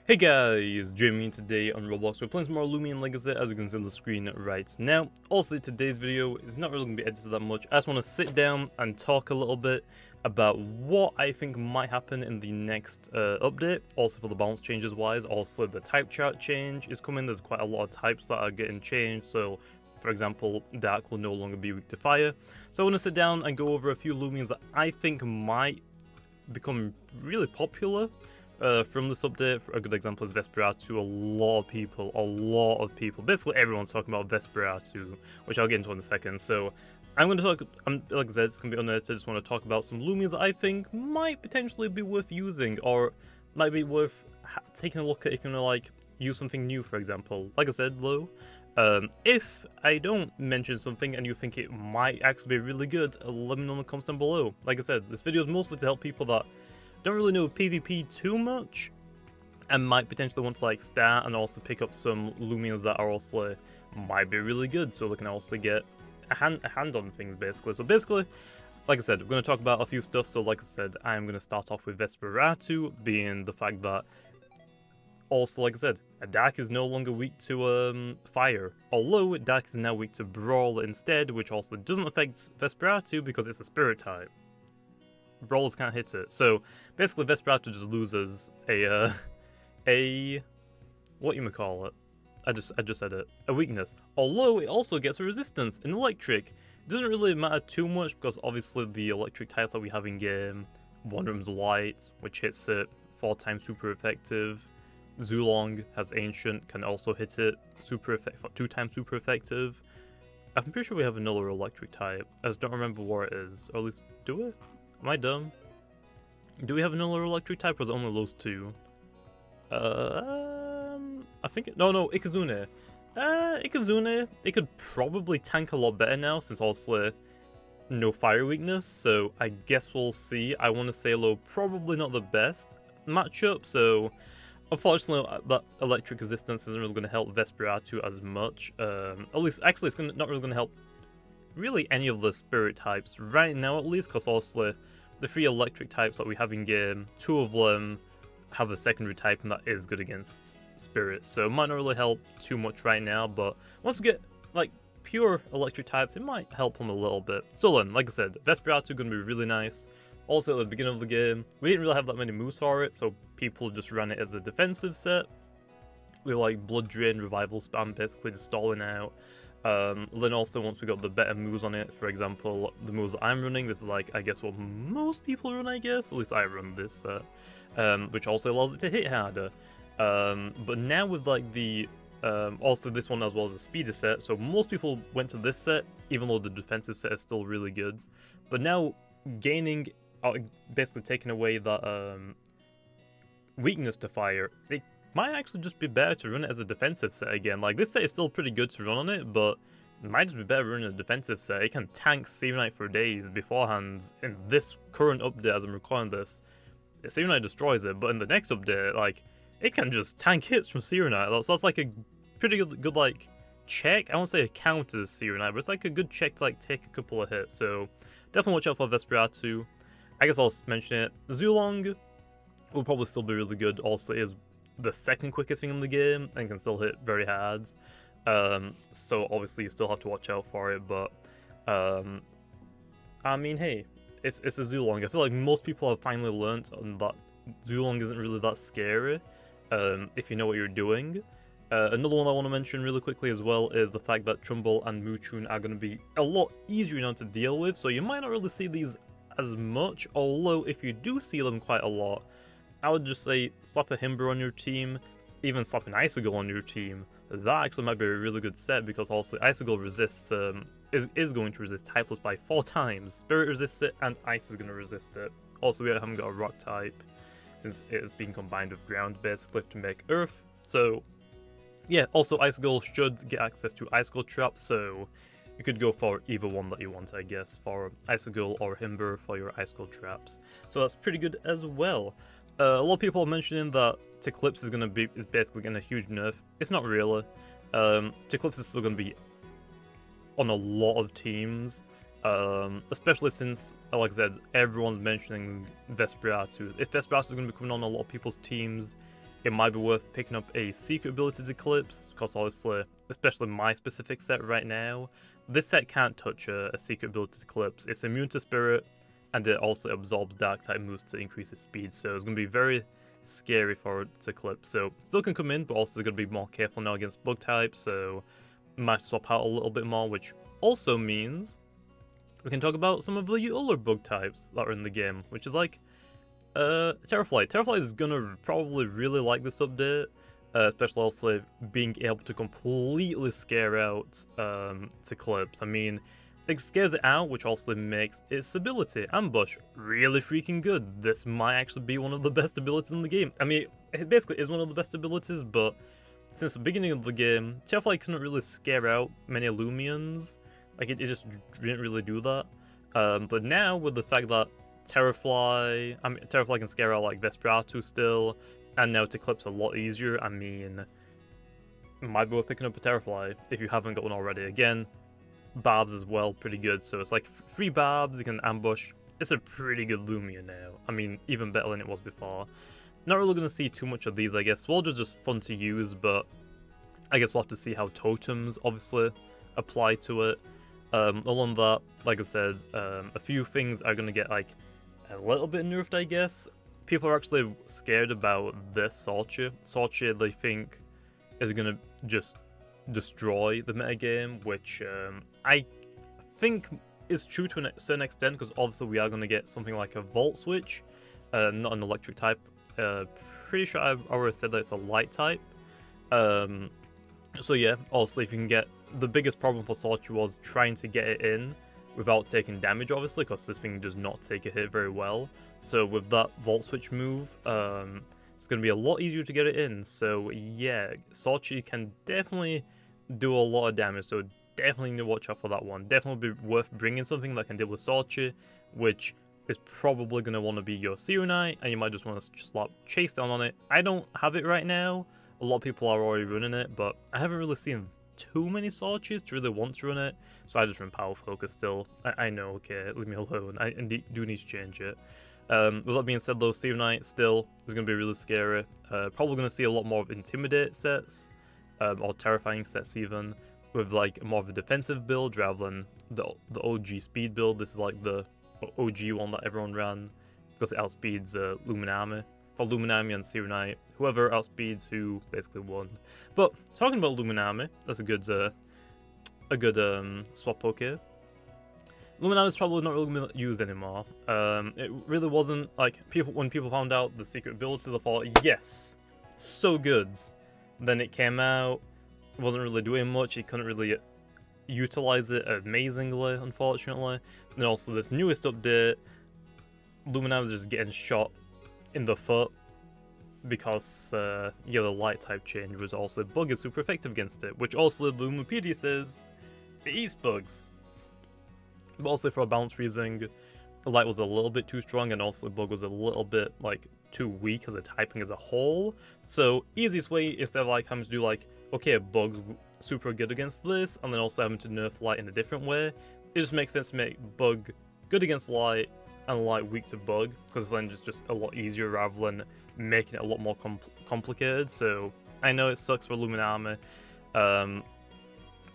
Hey guys, Jamiy today on Roblox. We're playing some more Loomian Legacy, as you can see on the screen right now. Also, today's video is not really going to be edited that much. I just want to sit down and talk a little bit about what I think might happen in the next update. Also for the balance changes wise. Also the type chart change is coming. There's quite a lot of types that are getting changed. So for example, Dark will no longer be weak to fire. So I want to sit down and go over a few Loomians that I think might become really popular from this update. A good example is Vesperatu. A lot of people, basically everyone's talking about Vesperatu, which I'll get into in a second. So I'm going to talk, like I said, it's going to be unedited. I just want to talk about some Loomians that I think might potentially be worth using, or might be worth taking a look at if you want to like use something new, for example. Like I said, though, if I don't mention something and you think it might actually be really good, let me know in the comments down below. Like I said, this video is mostly to help people that don't really know PvP too much and might potentially want to like start and also pick up some Loomians that are also might be really good, so they can also get a hand on things basically. So basically, like I said, we're going to talk about a few stuff. So like I said, I'm going to start off with Vesperatu, being the fact that also, like I said, a Dark is no longer weak to fire, although Dark is now weak to Brawl instead, which also doesn't affect Vesperatu because it's a spirit type. Brawlers can't hit it. So basically Vesperatu just loses a what you call it? I just said it. A weakness. Although it also gets a resistance in electric. It doesn't really matter too much because obviously the electric types that we have in game, one of them's light, which hits it 4 times super effective. Zulong has ancient, can also hit it 2 times super effective. I'm pretty sure we have another electric type. I just don't remember where it is. Or at least do we? Am I dumb? Do we have another electric type, or is it only those 2? I think no, Ikazune. Ikazune, it could probably tank a lot better now, since also no fire weakness, so I guess we'll see. I want to say low, probably not the best matchup, so unfortunately that electric resistance isn't really going to help Vesperatu as much. At least, actually, it's not really going to help really any of the spirit types right now, at least, because also the 3 electric types that we have in game, 2 of them have a secondary type and that is good against spirits, so it might not really help too much right now, but once we get like pure electric types, it might help them a little bit. So then, like I said, Vesperatu going to be really nice. Also at the beginning of the game, we didn't really have that many moves for it, so people just ran it as a defensive set with like blood drain, revival spam, basically just stalling out. Then also once we got the better moves on it, for example, the moves that I'm running, this is like, I guess what most people run, I guess, at least I run this set, which also allows it to hit harder. But now with like the, also this one as well as a speeder set, so most people went to this set, even though the defensive set is still really good. But now gaining, basically taking away that weakness to fire, it might actually just be better to run it as a defensive set again. Like, this set is still pretty good to run on it, but it might just be better running a defensive set. It can tank Serenite for days beforehand. In this current update, as I'm recording this, Serenite destroys it, but in the next update, like, it can just tank hits from Serenite. So that's like a pretty good like, check. I won't say it counters Serenite, but it's like a good check to like take a couple of hits. So definitely watch out for Vesperatu. I guess I'll mention it. Zulong will probably still be really good. Also, it is the second quickest thing in the game and can still hit very hard. So obviously you still have to watch out for it, but I mean, hey, it's a Zulong. I feel like most people have finally learnt that Zulong isn't really that scary if you know what you're doing. Another one I want to mention really quickly as well is the fact that Trumbull and Moochun are going to be a lot easier now to deal with, so you might not really see these as much, although if you do see them quite a lot, I would just say slap a Himber on your team, even slap an Icicle on your team. That actually might be a really good set, because also Icicle resists, is going to resist Tiklipse by 4 times. Spirit resists it, and Ice is going to resist it. Also, we haven't got a Rock type, since it is being combined with Ground, basically, to make Earth. So, yeah, also Icicle should get access to Icicle traps, so you could go for either one that you want, I guess, for Icicle or Himber for your Icicle traps. So that's pretty good as well. A lot of people are mentioning that Tiklipse is basically getting a huge nerf. It's not really. Tiklipse is still going to be on a lot of teams, especially since, like I said, everyone's mentioning Vesperatu. If Vesperatu is going to be coming on a lot of people's teams, it might be worth picking up a secret ability to Tiklipse, because obviously, especially my specific set right now, this set can't touch a secret ability to Tiklipse. It's immune to Spirit, and it also absorbs Dark-type moves to increase its speed, so it's going to be very scary for it to Tiklipse. So, still can come in, but also going to be more careful now against bug types, so might swap out a little bit more, which also means we can talk about some of the other bug types that are in the game, which is like Terrafly. Terrafly is gonna probably really like this update, especially also being able to completely scare out Tiklipse. I mean, it scares it out, which also makes its ability, Ambush, really freaking good. This might actually be one of the best abilities in the game. I mean, it basically is one of the best abilities, but since the beginning of the game, Terrafly couldn't really scare out many Loomians. Like, it just didn't really do that. But now, with the fact that Terrafly can scare out, like, Vesperatu still, and now Tiklipse a lot easier, I mean, might be worth picking up a Terrafly if you haven't got one already. Again, Barbs as well, pretty good. So it's like 3 Barbs, you can ambush. It's a pretty good Loomian now. I mean, even better than it was before. Not really going to see too much of these, I guess. Swallows just fun to use, but I guess we'll have to see how totems, obviously, apply to it. Along that, like I said, a few things are going to get, like, a little bit nerfed, I guess. People are actually scared about this Shawchi. Shawchi, they think, is going to just destroy the metagame, which I think is true to a certain extent, because obviously we are going to get something like a Volt Switch, not an electric type. Pretty sure I've already said that it's a light type. So yeah, also if you can get, the biggest problem for Shawchi was trying to get it in without taking damage, obviously, because this thing does not take a hit very well. So with that Volt Switch move, it's going to be a lot easier to get it in. So yeah, Shawchi can definitely do a lot of damage, so definitely need to watch out for that one. Definitely be worth bringing something that can deal with Shawchi, which is probably going to want to be your Revenine, and you might just want to slap Chase down on it. I don't have it right now. A lot of people are already running it, but I haven't really seen too many Shawchis to really want to run it, so I just run Power Focus still. I know, okay, leave me alone. I do need to change it. With that being said though, Revenine still is going to be really scary. Probably going to see a lot more of Intimidate sets, or Terrifying sets even, with like more of a defensive build rather than the OG speed build. This is like the OG one that everyone ran, because it outspeeds Luminami. For Luminami and Revenine, whoever outspeeds who basically won. But talking about Luminami, that's a good swap poke here. Luminami is probably not really going to be used anymore. It really wasn't, like, when people found out the secret ability, they thought, yes, so good. Then it came out, it wasn't really doing much, you couldn't really utilize it amazingly, unfortunately. And also this newest update, Luminami was just getting shot in the foot, because yeah, the light type change was also, bug is super effective against it, which also the Lumipedia says it eats bugs. But also for a balance reason, the light was a little bit too strong, and also the bug was a little bit like too weak as a typing as a whole. So easiest way, instead of like having to do like, okay, bug's super good against this, and then also having to nerf light in a different way, it just makes sense to make bug good against light and light weak to bug, because then it's just a lot easier rather than making it a lot more complicated. So I know it sucks for Luminami.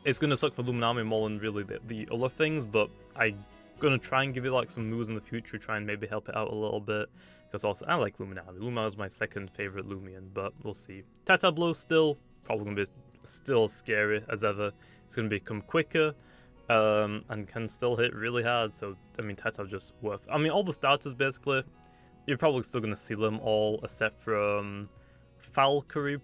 It's going to suck for Luminami more than really the other things, but I'm going to try and give it like some moves in the future, try and maybe help it out a little bit, because also I like Luminami. Luminami is my second favorite Loomian, but we'll see. Tata Blow still probably going to be still scary as ever. It's going to become quicker, and can still hit really hard. So I mean, Tata's just worth. I mean, all the starters basically, you're probably still going to see them all except from Valkyrie,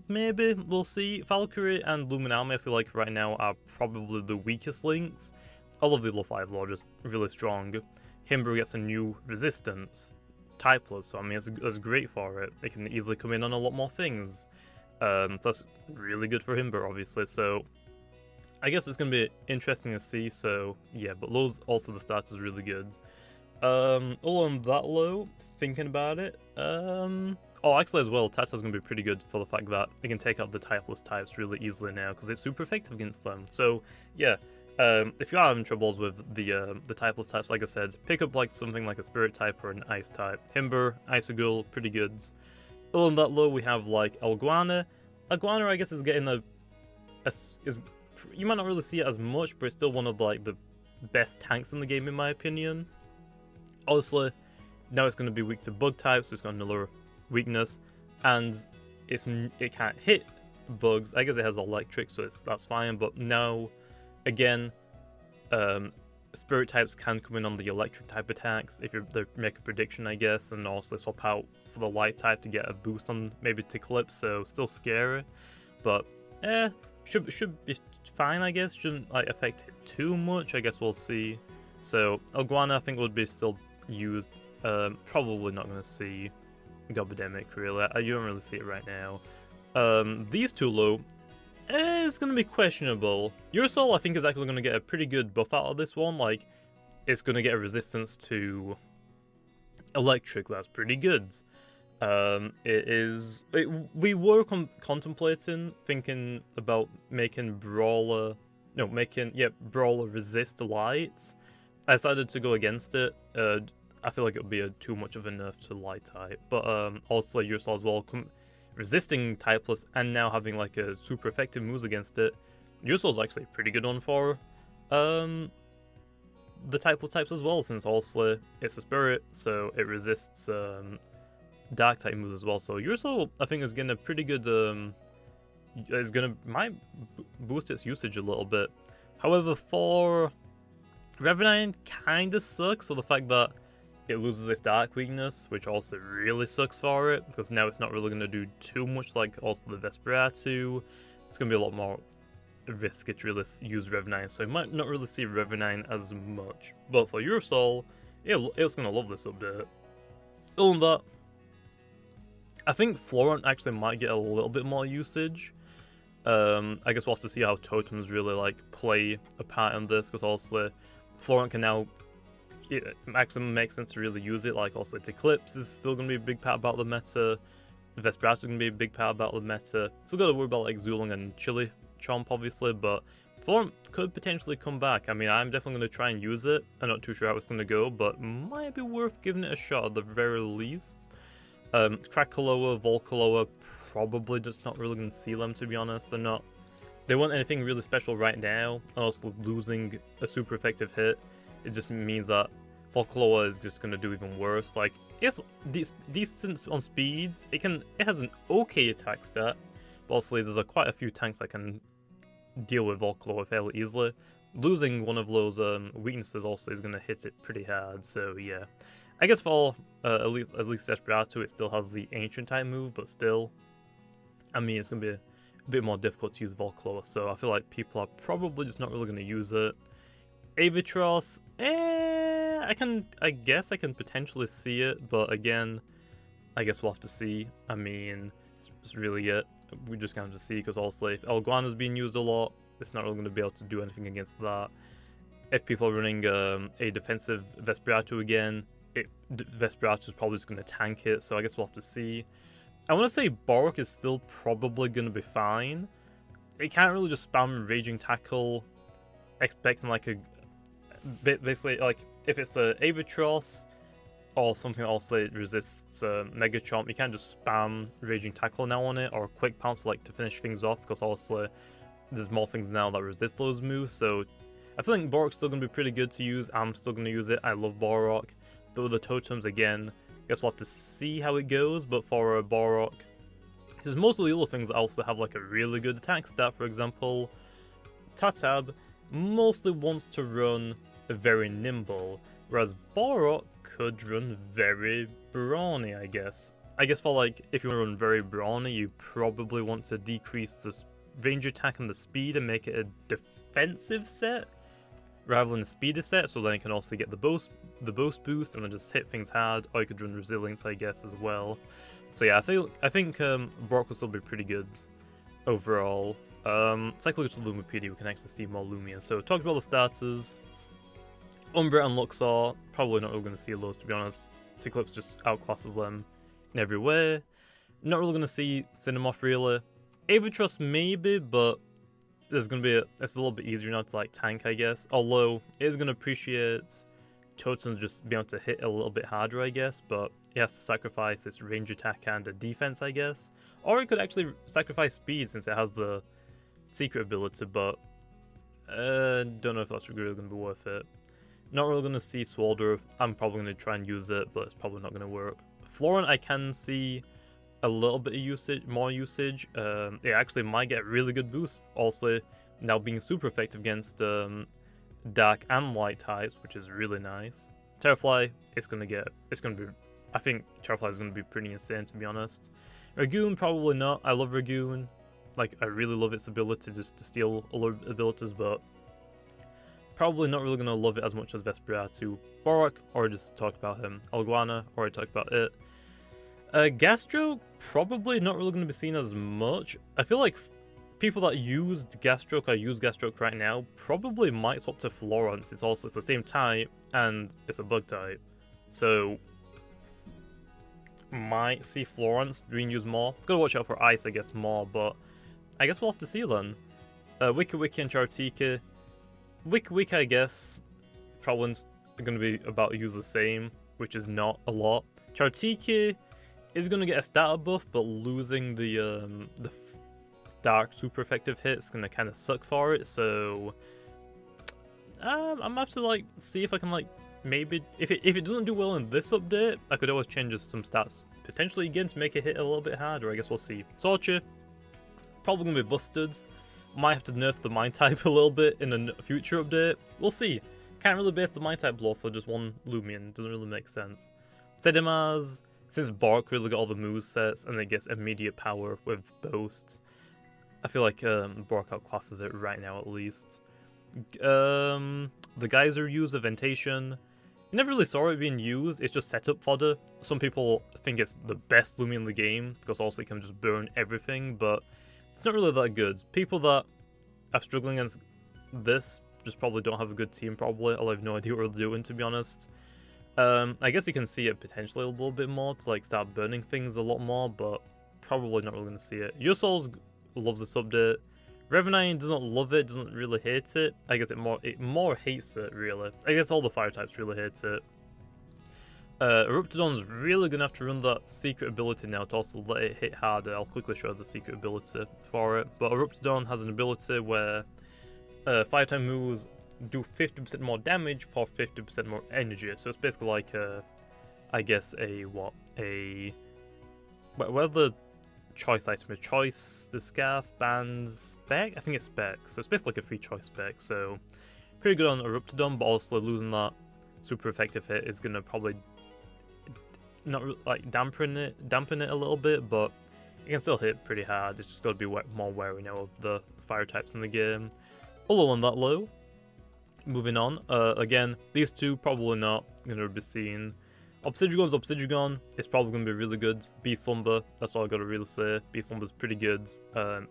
maybe, we'll see. Valkyrie and Luminami, I feel like right now are probably the weakest links. All of the level 5 are just really strong. Himber gets a new resistance, Typless, so I mean that's great for it. It can easily come in on a lot more things. So that's really good for Himber, obviously. So I guess it's going to be interesting to see. So yeah, but those also the stats is really good. All on that low, thinking about it. Oh, actually as well, Tata's going to be pretty good for the fact that it can take out the typeless types really easily now, because it's super effective against them. So yeah, if you are having troubles with the typeless types, like I said, pick up like something like a spirit type or an ice type. Himber, Icegul, pretty good. Other than that, low, we have like Iguana. Iguana, I guess, is getting you might not really see it as much, but it's still one of like the best tanks in the game, in my opinion. Obviously, now it's going to be weak to bug types, so it's got another weakness, and it can't hit bugs. I guess it has electric, so that's fine. But now, again, spirit types can come in on the electric type attacks if they make a prediction, I guess, and also swap out for the light type to get a boost on maybe Tiklipse. So still scary, but should be fine, I guess. Shouldn't like affect it too much. I guess we'll see. So Iguana, I think, would be still used. Probably not going to see Gobidemic, really. You don't really see it right now. These two low, it's going to be questionable. Your Soul, I think, is actually going to get a pretty good buff out of this one. Like, it's going to get a resistance to electric. That's pretty good. We were contemplating, thinking about making Brawler resist lights. I decided to go against it. I feel like it would be too much of a nerf to light type, but also your Soul as well, resisting typeless and now having like a super effective moves against it. Your Soul is actually a pretty good one for the typeless types as well, since also it's a spirit, so it resists dark type moves as well. So your Soul, I think, is getting a pretty good might boost its usage a little bit. However, for Revenine, kinda sucks. So the fact that it loses its dark weakness, which also really sucks for it, because now it's not really going to do too much like also the Vesperatu. It's going to be a lot more risky to really use Revenine, so you might not really see Revenine as much. But for your Soul, it's going to love this update. Other than that, I think Florent actually might get a little bit more usage. I guess we'll have to see how totems really like play a part in this, because also Florent can now, it actually makes sense to really use it. Like also Tiklipse is still going to be a big part about the meta. Vesperatu is going to be a big part about the meta. Still got to worry about like Zulong and Chili Chomp obviously, but Florent could potentially come back. I mean, I'm definitely going to try and use it. I'm not too sure how it's going to go, but might be worth giving it a shot at the very least. Krakaloa, Volkaloa, probably just not really going to see them, to be honest. They weren't anything really special right now. Also, losing a super effective hit, it just means that Volkaloa is just going to do even worse. Like, it's decent on speeds. It has an okay attack stat, but obviously there's quite a few tanks that can deal with Volkaloa fairly easily. Losing one of those weaknesses also is going to hit it pretty hard. So yeah, I guess for at least Vesperatu, it still has the ancient type move, but still, I mean, it's going to be a bit more difficult to use Volkaloa. So I feel like people are probably just not really going to use it. Avatros, I guess I can potentially see it, but again, I guess we'll have to see. I mean, it's really it. We just kind of have to see, because also if Iguana is being used a lot, it's not really going to be able to do anything against that. If people are running a defensive Vesperatu again, Vesperatu is probably just going to tank it, so I guess we'll have to see. I want to say Boarrok is still probably going to be fine. It can't really just spam Raging Tackle, expecting like basically, like, if it's a Avatros or something else that resists Mega Chomp, you can't just spam Raging Tackle now on it, or Quick Pounce for, like, to finish things off, because also there's more things now that resist those moves. So I feel like Boarrok's still going to be pretty good to use. I'm still going to use it. I love Boarrok. But with the totems, again, I guess we'll have to see how it goes. But for Boarrok, there's most of the other things that also have like a really good attack stat. For example, Tatab mostly wants to run very nimble, whereas Boarrok could run very brawny, I guess. I guess for like, if you want to run very brawny, you probably want to decrease the range attack and the speed and make it a defensive set rather than a speeder set, so then you can also get the boast boost and then just hit things hard, or you could run resilience, I guess, as well. So yeah, I think Boarrok will still be pretty good overall. Let's take a look at the Lumipedia. We can actually see more Loomians. So talk about the starters. Umbra and Luxor, probably not really going to see those, to be honest. Tiklipse just outclasses them in every way. Not really going to see Cinemoth, really. Avatros maybe, but there's going to be it's a little bit easier now to like tank, I guess. Although it is going to appreciate totems just being able to hit a little bit harder, I guess. But he has to sacrifice its range attack and a defense, I guess. Or it could actually sacrifice speed since it has the secret ability, but don't know if that's really going to be worth it. Not really going to see Swalder. I'm probably going to try and use it, but it's probably not going to work. Florent, I can see a little bit of usage, more usage. It actually might get a really good boost. Also, now being super effective against dark and light types, which is really nice. Terrafly, I think Terrafly is going to be pretty insane, to be honest. Ragoon, probably not. I love Ragoon. Like, I really love its ability just to steal a lot of abilities, but probably not really going to love it as much as Vesperatu. Boarrok, already just talked about him. Alguana, already talked about it. Gastroke, probably not really going to be seen as much. I feel like people that used Gastroke or use Gastroke right now probably might swap to Florence. It's the same type, and it's a bug type. So, might see Florence being used more. It's got to watch out for Ice, I guess, more, but I guess we'll have to see then. Wiki Wiki and Chartika. Wiki Wiki, I guess, probably going to be about to use the same, which is not a lot. Chartika is going to get a starter buff, but losing the dark super effective hits is going to kind of suck for it, so I'm going to have to like see if I can like maybe if it doesn't do well in this update, I could always change some stats potentially again to make it hit a little bit harder. I guess we'll see. Shawchi, probably going to be busted. Might have to nerf the Mind type a little bit in a future update. We'll see. Can't really base the Mind type blow for just one Loomian. Doesn't really make sense. Sedimaz, since Boarrok really got all the move sets and it gets immediate power with Boast, I feel like Boarrok outclasses it right now at least. The Geyser use Eventation. You never really saw it being used, it's just setup fodder. Some people think it's the best Loomian in the game because also it can just burn everything, but it's not really that good. People that are struggling against this just probably don't have a good team probably, although I have no idea what they're doing, to be honest. I guess you can see it potentially a little bit more to like start burning things a lot more, but probably not really going to see it. Your Souls loves this update. Revenine doesn't love it, doesn't really hate it. I guess it more hates it, really. I guess all the fire types really hate it. Eruptodon's really going to have to run that secret ability now to also let it hit harder. I'll quickly show the secret ability for it. But Eruptodon has an ability where fire type moves do 50% more damage for 50% more energy. So it's basically like I guess where the choice item is choice, the scarf, bands, spec? I think it's spec. So it's basically like a free choice spec. So pretty good on Eruptodon, but also losing that super effective hit is gonna probably not like dampen it a little bit, but it can still hit pretty hard. It's just got to be more wary now of the fire types in the game. Although on that low. Moving on, again, these two probably not going to be seen. Obsidigon's Obsidigon. It's probably going to be really good. Beast Slumber, that's all I got to really say. Beast Slumber's pretty good,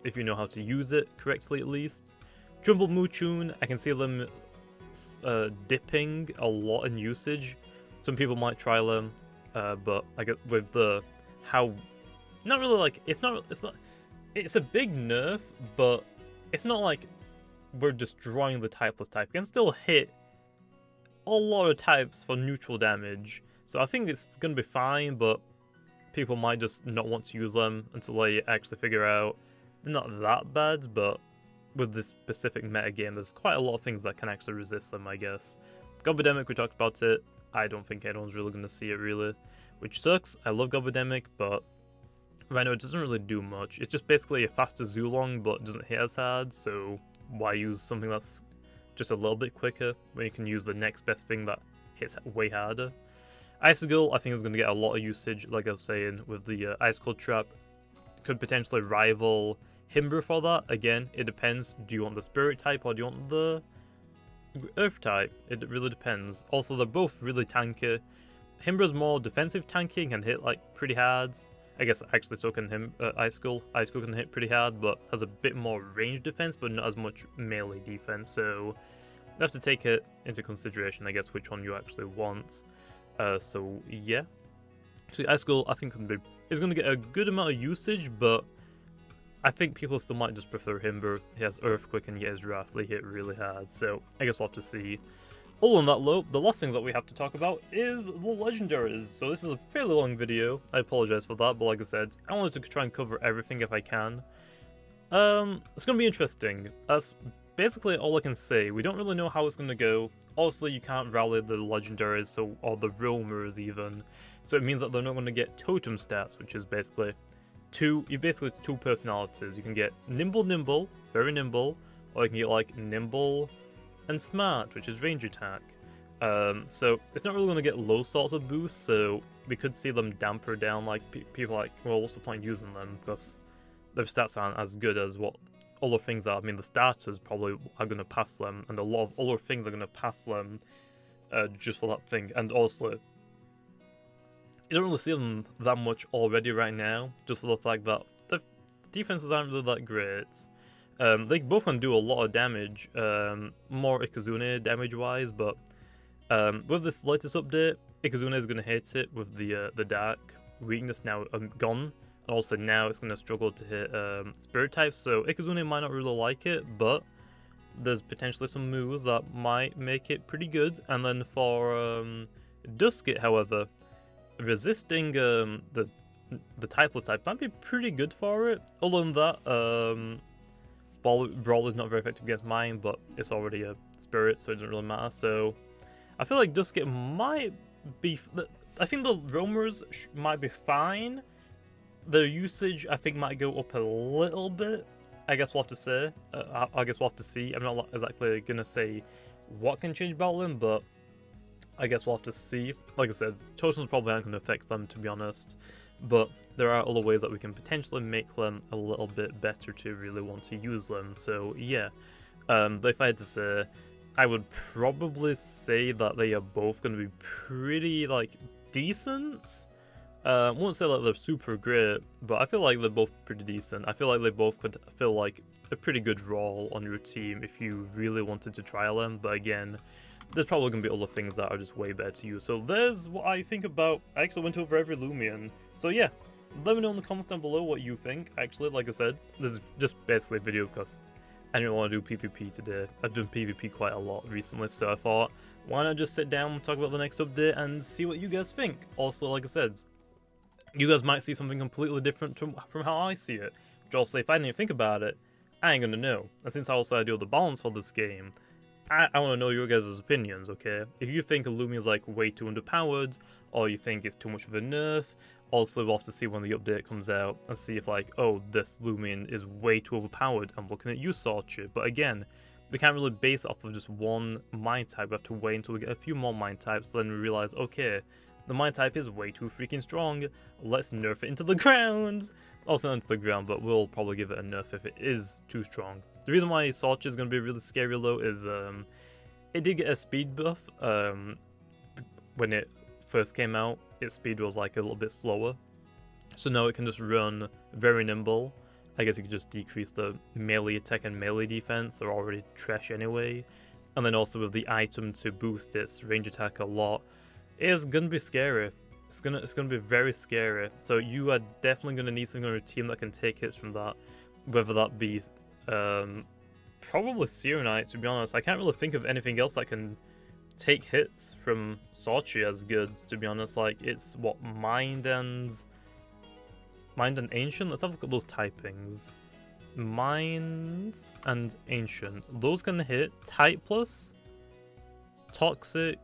if you know how to use it correctly at least. Jumble Moochun, I can see them dipping a lot in usage. Some people might try them, but I get with not really like, it's a big nerf, but it's not like we're destroying the typeless type. It can still hit a lot of types for neutral damage. So I think it's going to be fine, but people might just not want to use them until they actually figure out they're not that bad, but with this specific metagame, there's quite a lot of things that can actually resist them, I guess. Gobademic, we talked about it. I don't think anyone's really going to see it, really, which sucks. I love Gobademic, but right now it doesn't really do much. It's just basically a faster Zulong, but doesn't hit as hard, so why use something that's just a little bit quicker when you can use the next best thing that hits way harder? Icicle, I think is going to get a lot of usage, like I was saying, with the Icicle Trap. Could potentially rival Himber for that. Again, it depends. Do you want the Spirit type or do you want the Earth type? It really depends. Also, they're both really tanky. Himber's more defensive tanky and can hit like pretty hard. I guess actually so can Icicle. Icicle can hit pretty hard, but has a bit more range defense, but not as much melee defense. So you have to take it into consideration, I guess, which one you actually want. So yeah. So Icicle, I think, is going to get a good amount of usage, but I think people still might just prefer Himber. He has Earthquake and he has Wrath. They hit really hard. So I guess we'll have to see. Other than that though, the last thing that we have to talk about is the legendaries. So this is a fairly long video, I apologize for that, but like I said, I wanted to try and cover everything if I can. It's gonna be interesting. That's basically all I can say. We don't really know how it's gonna go. Obviously you can't rally the legendaries, or the roamers even, so it means that they're not gonna get totem stats, which is basically two personalities. You can get nimble, very nimble, or you can get like nimble and smart, which is range attack. So it's not really going to get those sorts of boosts, so we could see them damper down, like people like, well, what's the point using them, because their stats aren't as good as what other things are. I mean, the starters probably are going to pass them, and a lot of other things are going to pass them just for that thing. And also, you don't really see them that much already right now, just for the fact that the defenses aren't really that great. They both can do a lot of damage, more Ikazune damage-wise, but with this latest update, Ikazune is going to hit it with the dark weakness now gone, and also now it's going to struggle to hit spirit types, so Ikazune might not really like it, but there's potentially some moves that might make it pretty good. And then for Duskit, however, resisting the typeless type might be pretty good for it. Other than that, Brawl is not very effective against mine, but it's already a spirit, so it doesn't really matter. So I feel like Duskit might be... I think the roamers might be fine. Their usage, I think, might go up a little bit. I guess we'll have to say. I guess we'll have to see. I'm not exactly going to say what can change battling, but I guess we'll have to see. Like I said, totems probably aren't going to affect them, to be honest. But there are other ways that we can potentially make them a little bit better to really want to use them. So yeah, but if I had to say, I would probably say that they are both going to be pretty like decent. I won't say that they're super great, but I feel like they're both pretty decent. I feel like they both could feel like a pretty good role on your team if you really wanted to trial them. But again, there's probably going to be other things that are just way better to use. So there's what I think about. I actually went over every Loomian. So yeah, let me know in the comments down below what you think. Actually, like I said, this is just basically a video because I didn't want to do PvP today. I've done PvP quite a lot recently, so I thought, why not just sit down and talk about the next update and see what you guys think. Also, like I said, you guys might see something completely different from how I see it. Which also, if I didn't think about it, I ain't gonna know. And since I do the balance for this game, I want to know your guys' opinions, okay? If you think a Loomian is like way too underpowered, or you think it's too much of a nerf, also we'll have to see when the update comes out and see if like, oh, this Loomian is way too overpowered. I'm looking at you, Shawchi. But again, we can't really base it off of just one mind type. We have to wait until we get a few more mind types, then we realize, okay, the mind type is way too freaking strong. Let's nerf it into the ground. Also not into the ground, but we'll probably give it a nerf if it is too strong. The reason why Shawchi is going to be really scary though is it did get a speed buff. When it first came out, its speed was like a little bit slower. So now it can just run very nimble. I guess you could just decrease the melee attack and melee defense. They're already trash anyway. And then also with the item to boost its range attack a lot, it's gonna be scary. It's gonna be very scary. So you are definitely gonna need something on your team that can take hits from that. Whether that be probably Serenite, to be honest. I can't really think of anything else that can take hits from Shawchi as good, to be honest. Like, it's what, Mind and Ancient? Let's have a look at those typings. Mind and Ancient. Those can hit Tiklipse, Toxic,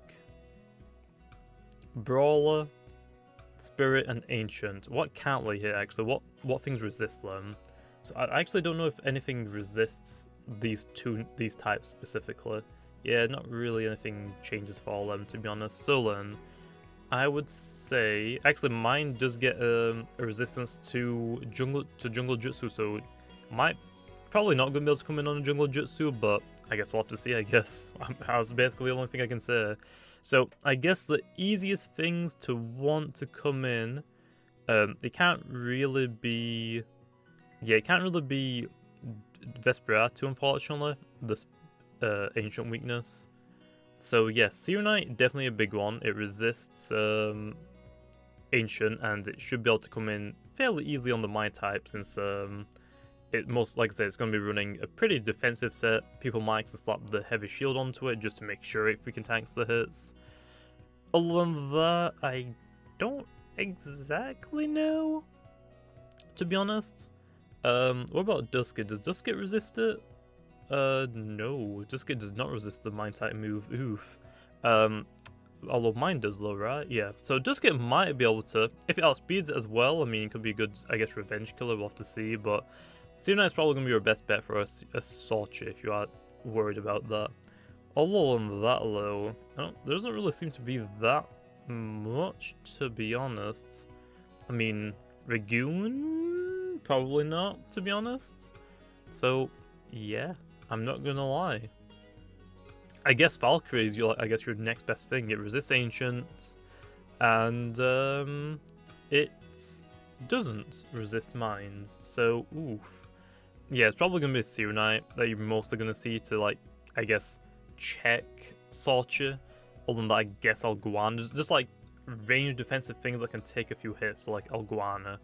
Brawler, Spirit, and Ancient. What can't they hit, actually? What things resist them? So I actually don't know if anything resists these types specifically. Yeah, not really anything changes for them, to be honest. So then, I would say, actually, mine does get a resistance to jungle jutsu, so might probably not gonna be able to come in on jungle jutsu, but I guess we'll have to see. I guess that's basically the only thing I can say. So I guess the easiest things to want to come in, it can't really be, yeah, it can't really be Vesperatu, unfortunately. This ancient weakness. So yeah, Serenite, definitely a big one. It resists ancient, and it should be able to come in fairly easily on the mind type, since it most, like I said, it's going to be running a pretty defensive set. People might actually slap the heavy shield onto it just to make sure it freaking tanks the hits. Other than that, I don't exactly know, to be honest. What about Dusket? Does Dusket resist it? No, Dusket does not resist the Mind type move. Oof. Although mine does though, right? Yeah. So Dusket might be able to, if it outspeeds it as well. I mean, it could be a good, I guess, revenge killer. We'll have to see. But Serenite is probably gonna be your best bet for a Shawchi if you are worried about that. Other than that, though, there doesn't really seem to be that much, to be honest. I mean, Ragoon? Probably not, to be honest. So, yeah, I'm not gonna lie. I guess Valkyrie is your next best thing. It resists Ancients, and it doesn't resist Mines. So, oof. Yeah, it's probably gonna be a Serenite that you're mostly gonna see to, like, I guess, check Shawchi. Other than that, I guess Alguana. Just like range defensive things that can take a few hits, so like Alguana.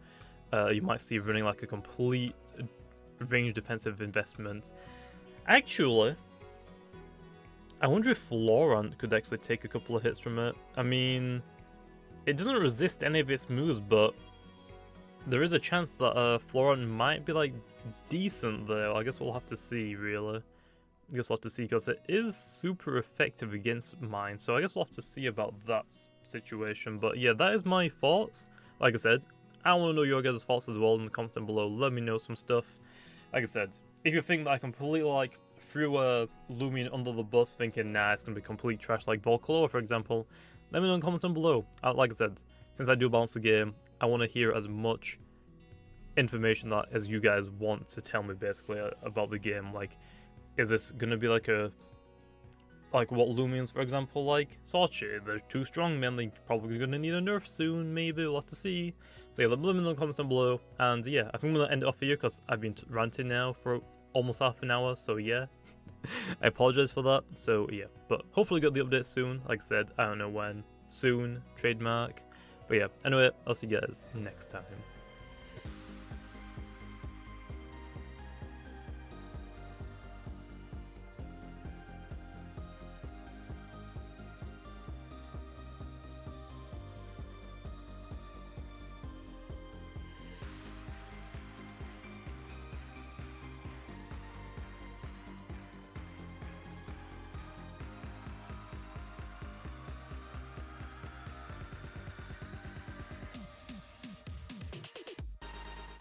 You might see running like a complete range defensive investment. Actually, I wonder if Florent could actually take a couple of hits from it. I mean, it doesn't resist any of its moves, but there is a chance that Florent might be like decent there. I guess we'll have to see, really. I guess we'll have to see, because it is super effective against mine, so I guess we'll have to see about that situation. But yeah, that is my thoughts. Like I said, I want to know your guys' thoughts as well in the comments down below. Let me know some stuff. Like I said, if you think that I completely like threw a Loomian under the bus thinking, nah, it's going to be complete trash like Volcaloa, for example, let me know in the comments down below. Like I said, since I do balance the game, I want to hear as much information that as you guys want to tell me, basically, about the game. Like, is this gonna be like what Loomians, for example, like Shawchi? They're too strong, man. They're probably gonna need a nerf soon, maybe. We'll have to see. So yeah, let me know in the comments down below. And yeah, I think I'm gonna end it off here because I've been ranting now for almost half an hour. So yeah, I apologize for that. So yeah, but hopefully get the update soon. Like I said, I don't know when. Soon, trademark. But yeah, anyway, I'll see you guys next time.